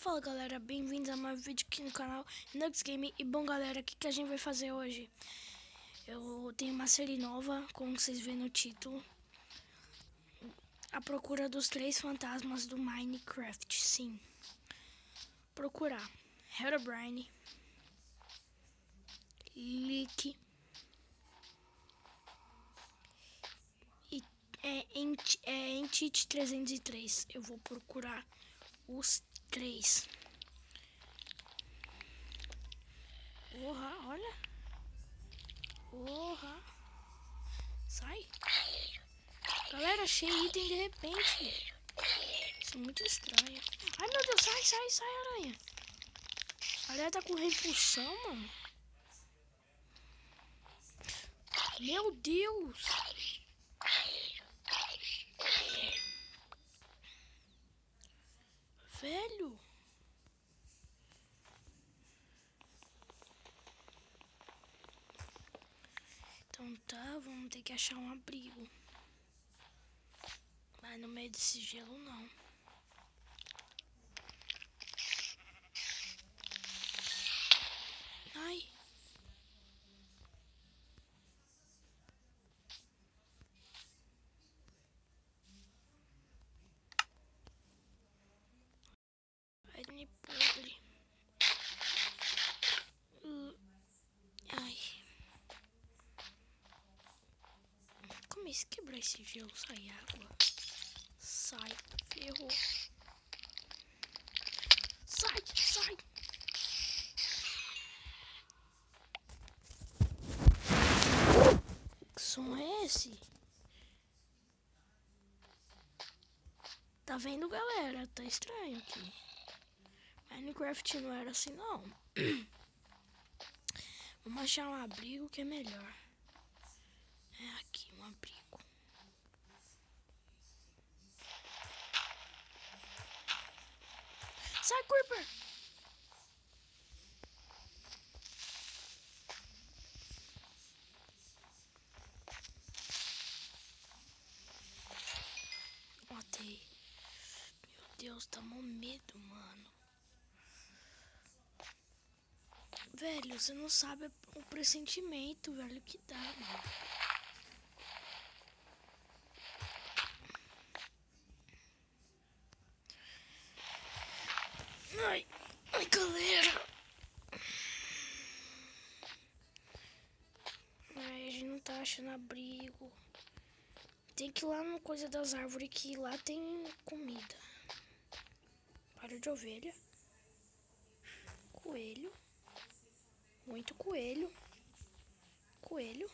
Fala galera, bem-vindos a mais um vídeo aqui no canal Nux Game. E bom galera, o que a gente vai fazer hoje? Eu tenho uma série nova, como vocês vêem no título, A Procura dos Três Fantasmas do Minecraft. Sim, procurar Herobrine, Leak e Entity 303. Eu vou procurar os três. Porra, olha. Porra. Sai. Galera, achei item de repente. Isso é muito estranho. Ai, meu Deus, sai, aranha. A aranha tá com repulsão, mano. Meu Deus. Velho. Então tá, vamos ter que achar um abrigo. Mas no meio desse gelo não. Ai. Carne podre. Ai. Como é que quebrar esse gelo? Sai água. Sai. Ferrou. Sai. Que som é esse? Tá vendo, galera? Tá estranho aqui. Minecraft não era assim, não. Vamos achar um abrigo que é melhor. É aqui, um abrigo. Sai, Creeper! Matei. Meu Deus, tá mó medo, mano. Velho, você não sabe o pressentimento, velho, que dá, mano. Ai, galera. Ai, a gente não tá achando abrigo. Tem que ir lá no coisa das árvores, que lá tem comida. Para de ovelha. Coelho. Muito coelho. Coelho.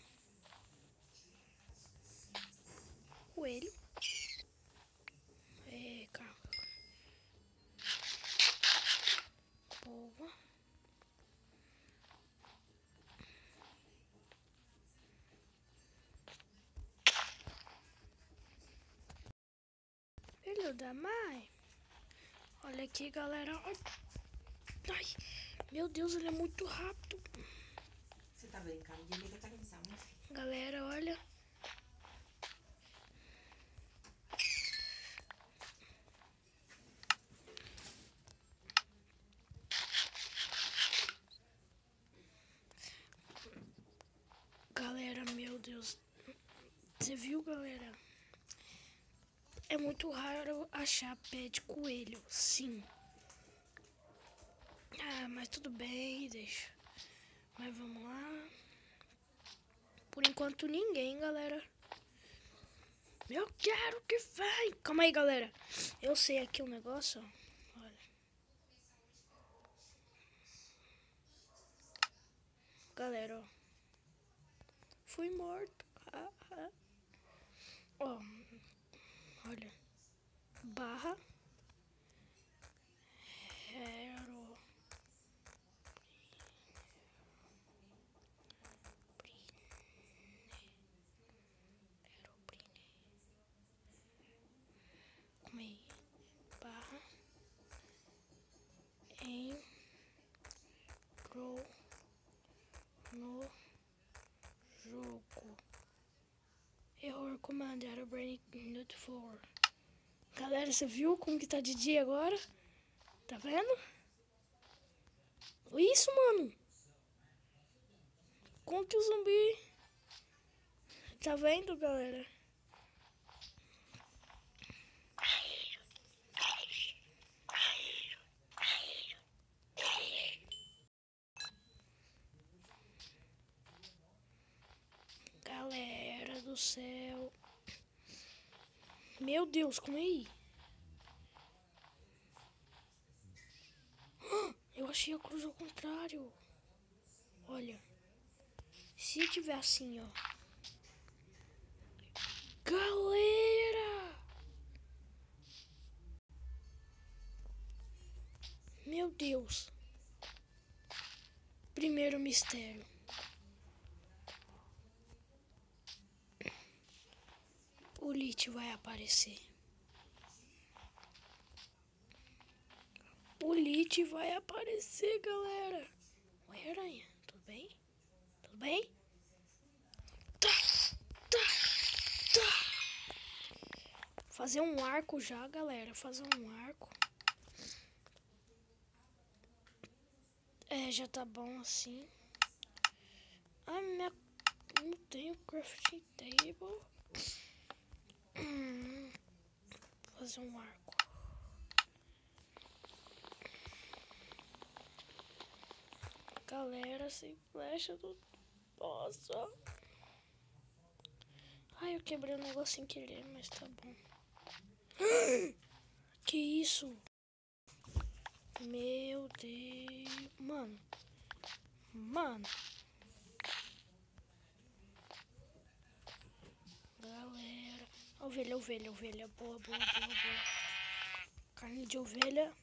Calma. Boa. Filho da mãe. Olha aqui, galera. Ai, meu Deus, ele é muito rápido. Você tá brincando de mim que eu tenho visão. Galera, olha. Galera, meu Deus. Você viu, galera? É muito raro achar pé de coelho, sim. Ah, mas tudo bem, deixa. Mas vamos lá. Por enquanto ninguém, galera. Eu quero que vai. Calma aí, galera. Eu sei aqui um negócio, ó. Olha. Galera, ó. Fui morto. Ó. Olha. Barra. Barra entrou no jogo. Error command Herobrine not for. Galera, você viu como que tá de dia agora? Tá vendo? Isso, mano. Contra o zumbi. Tá vendo, galera? Galera do céu. Meu Deus, como é aí? Eu achei a cruz ao contrário. Olha. Se tiver assim, ó. Galera! Meu Deus. Primeiro mistério. O Lich vai aparecer. O Lich vai aparecer, galera. Oi, aranha. Tudo bem? Tudo bem? Fazer um arco já, galera. Fazer um arco. É, já tá bom assim. Ah, não tenho crafting table. Fazer um arco. Galera, sem flecha do... Nossa. Ai, eu quebrei um negócio sem querer, mas tá bom. Que isso? Meu Deus. Mano. Galera. Ovelha. Boa. Carne de ovelha.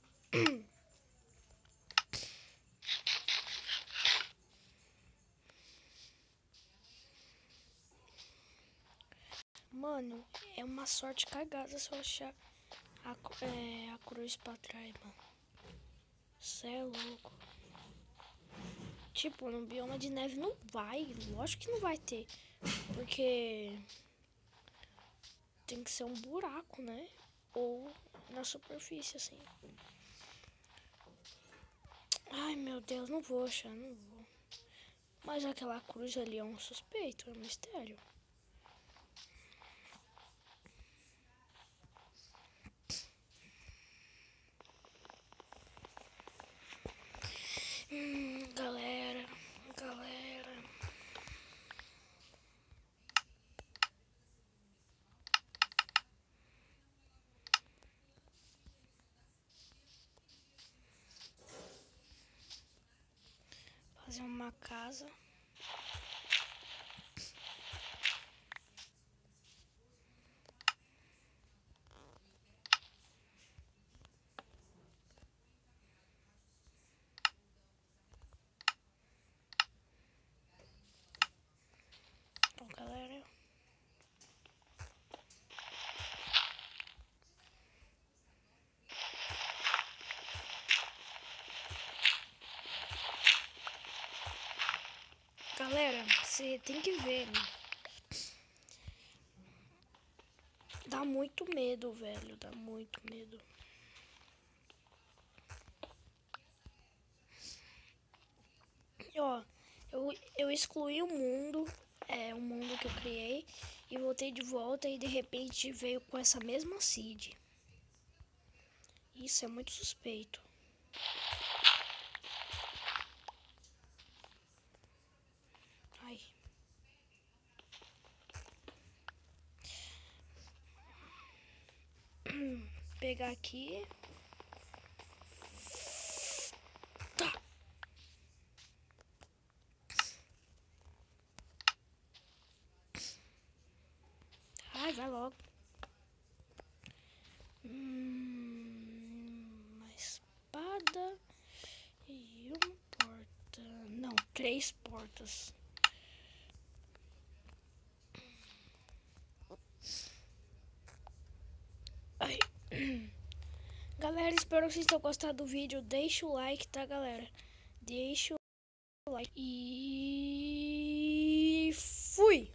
Mano, é uma sorte cagada se eu achar a cruz pra trás, mano. Cê é louco. Tipo, no bioma de neve não vai. Lógico que não vai ter. Porque tem que ser um buraco, né? Ou na superfície, assim. Ai, meu Deus, não vou achar, não vou. Mas aquela cruz ali é um suspeito, é um mistério. Galera. Fazer uma casa. Então, galera. Galera, você tem que ver, né? Dá muito medo, velho. Dá muito medo. Ó, eu excluí o mundo que eu criei, e voltei de volta e de repente veio com essa mesma seed. Isso é muito suspeito. Ai. Pegar aqui. Tá. Ai, vai logo. Uma espada e uma porta. Não, 3 portas. Ai. Galera, espero que vocês tenham gostado do vídeo. Deixa o like, tá, galera? Deixa o like. E fui!